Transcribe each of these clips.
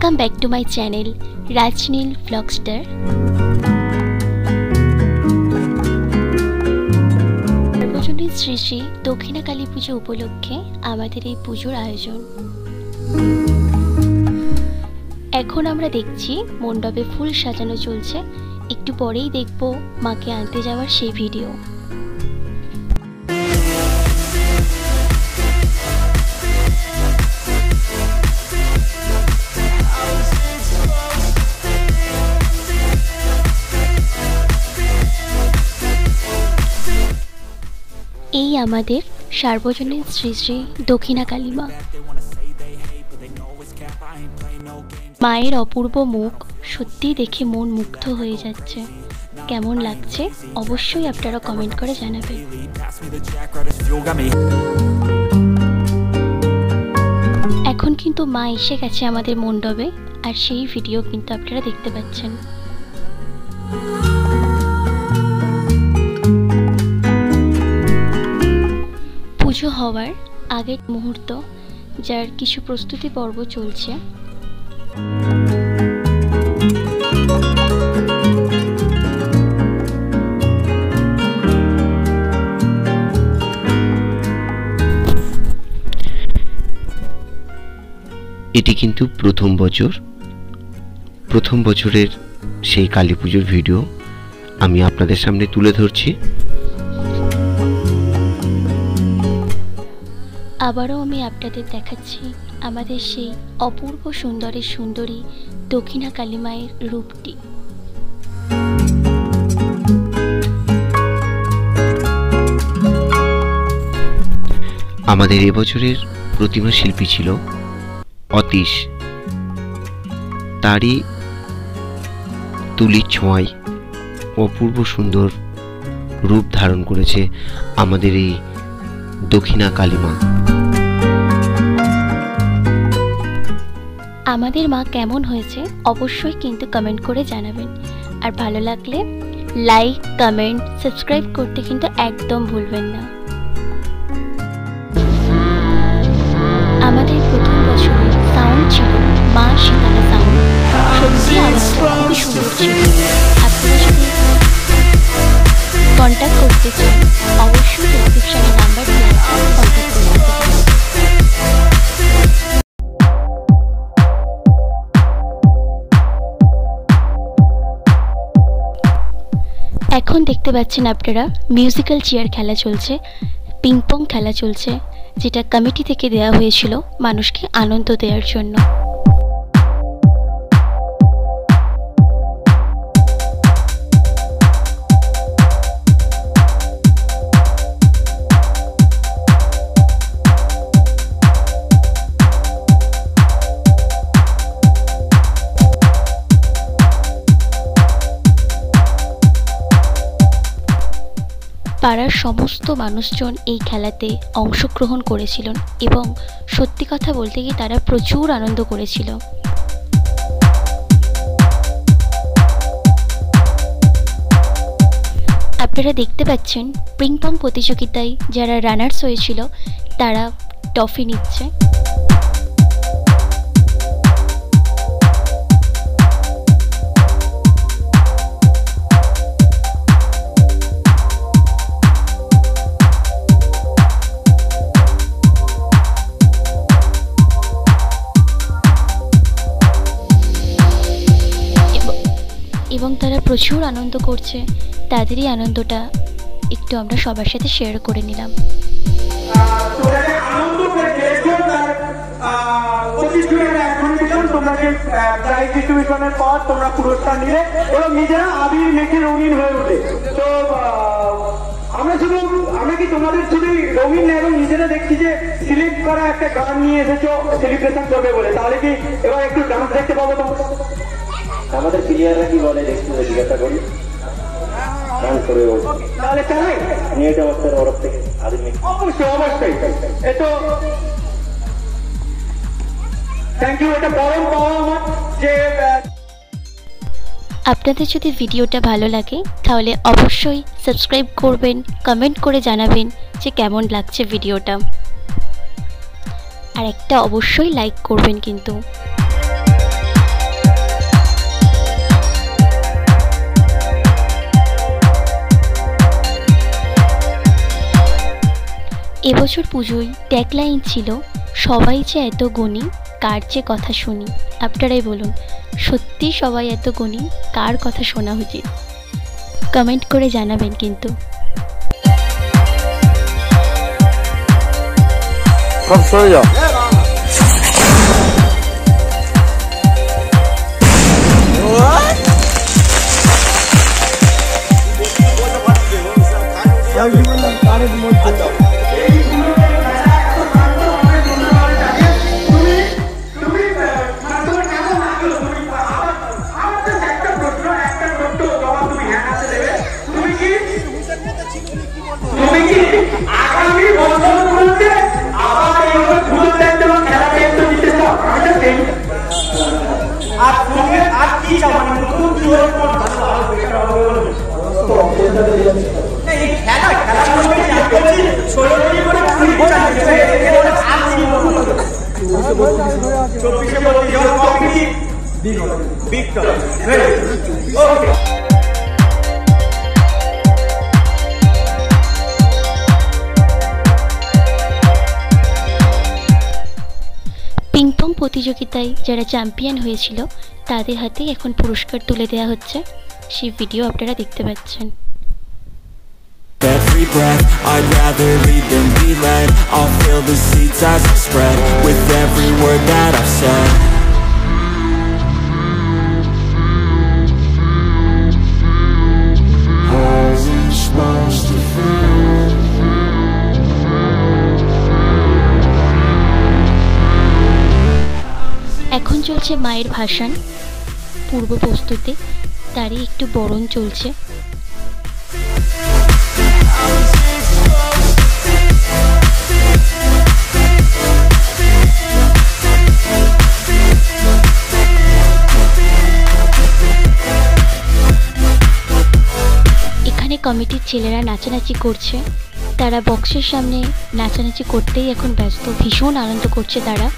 Welcome back to my channel Rajnil Vlogstar. সার্বজনীন শ্রী শ্রী দক্ষিণা কালী পুজো উপলক্ষে আমাদের এই পুজোর আয়োজন। এখন আমরা দেখছি মণ্ডপে ফুল সাজানো চলছে, একটু পরেই দেখব মাকে আনতে যাওয়ার সেই ভিডিও। এই আমাদের সার্বজনীন শ্রী শ্রী দক্ষিণা কালী মা। মায়ের অপূর্ব মুখ সত্যি দেখে মন মুগ্ধ হয়ে যাচ্ছে। কেমন লাগছে অবশ্যই আপনারা কমেন্ট করে জানাবেন। এখন কিন্তু মা এসে গেছে আমাদের মণ্ডপে, আর সেই ভিডিও কিন্তু আপনারা দেখতে পাচ্ছেন। পুজো হওয়ার আগের মুহূর্ত, যার কিছু প্রস্তুতি পর্ব চলছে। এটি কিন্তু প্রথম বছরের সেই কালী পুজোর ভিডিও আমি আপনাদের সামনে তুলে ধরছি। আবারও আমি আপনাদের দেখাচ্ছি আমাদের সেই অপূর্ব সুন্দরের সুন্দরী দক্ষিণা কালী মায়ের রূপটি। আমাদের এবছরের প্রতিমা শিল্পী ছিল অতীশ। তারই তুলির ছোঁয়ায় অপূর্ব সুন্দর রূপ ধারণ করেছে আমাদের এই দক্ষিণা কালী মা। আমাদের মা কেমন হয়েছে অবশ্যই কিন্তু কমেন্ট করে জানাবেন, আর ভালো লাগলে লাইক, কমেন্ট, সাবস্ক্রাইব করতে কিন্তু একদম ভুলবেন না। আমাদের প্রথম বছরের সাউন্ড ছিল মা শীতলা সাউন্ড। সত্যি আওয়াজটা খুবই সুন্দর ছিল। আপনারা যদি কন্ট্যাক্ট করতে চান অবশ্যই ডেসক্রিপশনে নাম্বার দেওয়া আছে, কন্ট্যাক্ট করে নিতে পারেন। এখন দেখতে পাচ্ছেন আপনারা মিউজিক্যাল চেয়ার খেলা চলছে, পিং পং খেলা চলছে, যেটা কমিটি থেকে দেওয়া হয়েছিল মানুষকে আনন্দ দেওয়ার জন্য। পাড়ার সমস্ত মানুষজন এই খেলাতে অংশগ্রহণ করেছিলেন এবং সত্যি কথা বলতে গিয়ে তারা প্রচুর আনন্দ করেছিল। আপনারা দেখতে পাচ্ছেন পিং পং প্রতিযোগিতায় যারা রানার্স হয়েছিল তারা ট্রফি নিচ্ছে। এবং তারা প্রচুর আনন্দ করছে, তাদেরই আনন্দটা একটু আমরা সবার সাথে শেয়ার করে নিলাম। তোমরা পুরস্কার নিলে এবং নিজেরা আবির মেখে রঙিন হয়ে ওঠে। তো আমরা কি তোমাদের শুধু রঙিন এবং নিজেরা দেখছি যে সিলেক্ট করা একটা গান নিয়ে এসেছো সেলিব্রেশন করবে বলে, তাহলে কি এবার একটু ডান্স দেখতে পাবো? তো আমাদের প্লেয়াররা কি বলে দেখতে জিজ্ঞাসা করি, গান করে তাহলে চালাই নিয়ে যাওয়ার তরফ থেকে অবশ্যই এতো থ্যাংক ইউ। এটা পরম পাওয়া আমার যে আপনাদের যদি ভিডিওটা ভালো লাগে তাহলে অবশ্যই সাবস্ক্রাইব করবেন, কমেন্ট করে জানাবেন যে কেমন লাগছে ভিডিওটা, আর একটা অবশ্যই লাইক করবেন কিন্তু। এবছর পুজোয় ট্যাগলাইন ছিল সবাই যে এত গুণী কার যে কথা শুনি। আপনারাই বলুন, সত্যি সবাই এত গুণী, কার কথা শোনা উচিত? কমেন্ট করে জানাবেন কিন্তু। পিংপং প্রতিযোগিতায় যারা চ্যাম্পিয়ন হয়েছিল তাদের হাতেই এখন পুরস্কার তুলে দেওয়া হচ্ছে, সেই ভিডিও আপনারা দেখতে পাচ্ছেন। Every breath, I'd rather lead than be led. I'll feel the seeds as they spread with every word that I've said. How's it supposed to feel? এখন চলছে মায়ের ভাসান পূর্ব প্রস্তুতি, তারই একটু বরণ চলছে। এখানে কমিটির ছেলেরা নাচানাচি করছে, তারা বক্সের সামনে নাচানাচি করতেই এখন ব্যস্ত, ভীষণ আনন্দ করছে তারা।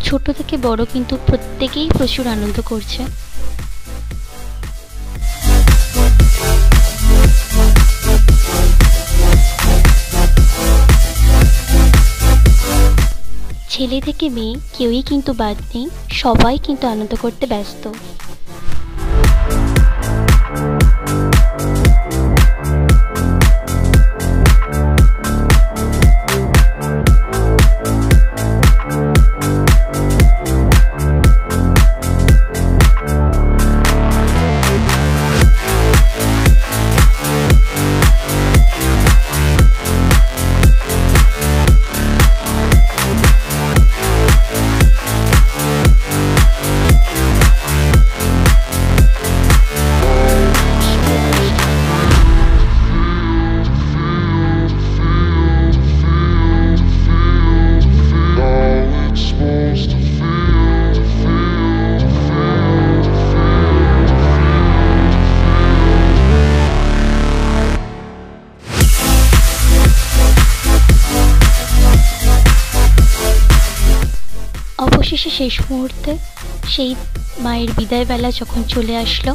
ছোট থেকে বড় কিন্তু প্রত্যেকেই প্রচুর আনন্দ করছে। ছেলে থেকে মেয়ে কেউই কিন্তু বাদ নেই, সবাই কিন্তু আনন্দ করতে ব্যস্ত। অবশেষে শেষ মুহূর্তে সেই মায়ের বিদায়বেলা যখন চলে আসলো,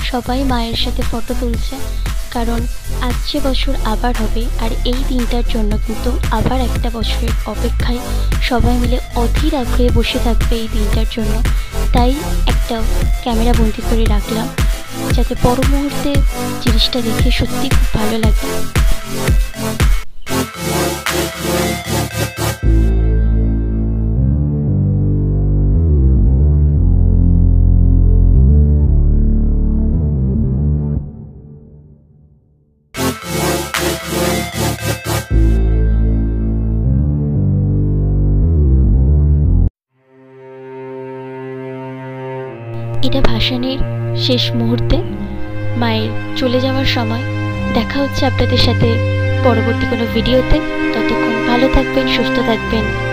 সবাই মায়ের সাথে ফটো তুলছে, কারণ আসছে বছর আবার হবে, আর এই দিনটার জন্য কিন্তু আবার একটা বছরের অপেক্ষায় সবাই মিলে অধীর আগ্রহে বসে থাকবে এই দিনটার জন্য। তাই একটা ক্যামেরা বন্দি করে রাখলাম, যাতে পর মুহূর্তে জিনিসটা দেখে সত্যি খুব ভালো লাগে। এটা ভাসানের শেষ মুহূর্তে, মায়ের চলে যাওয়ার সময়। দেখা হচ্ছে আপনাদের সাথে পরবর্তী কোনো ভিডিওতে। ততক্ষণ ভালো থাকবেন, সুস্থ থাকবেন।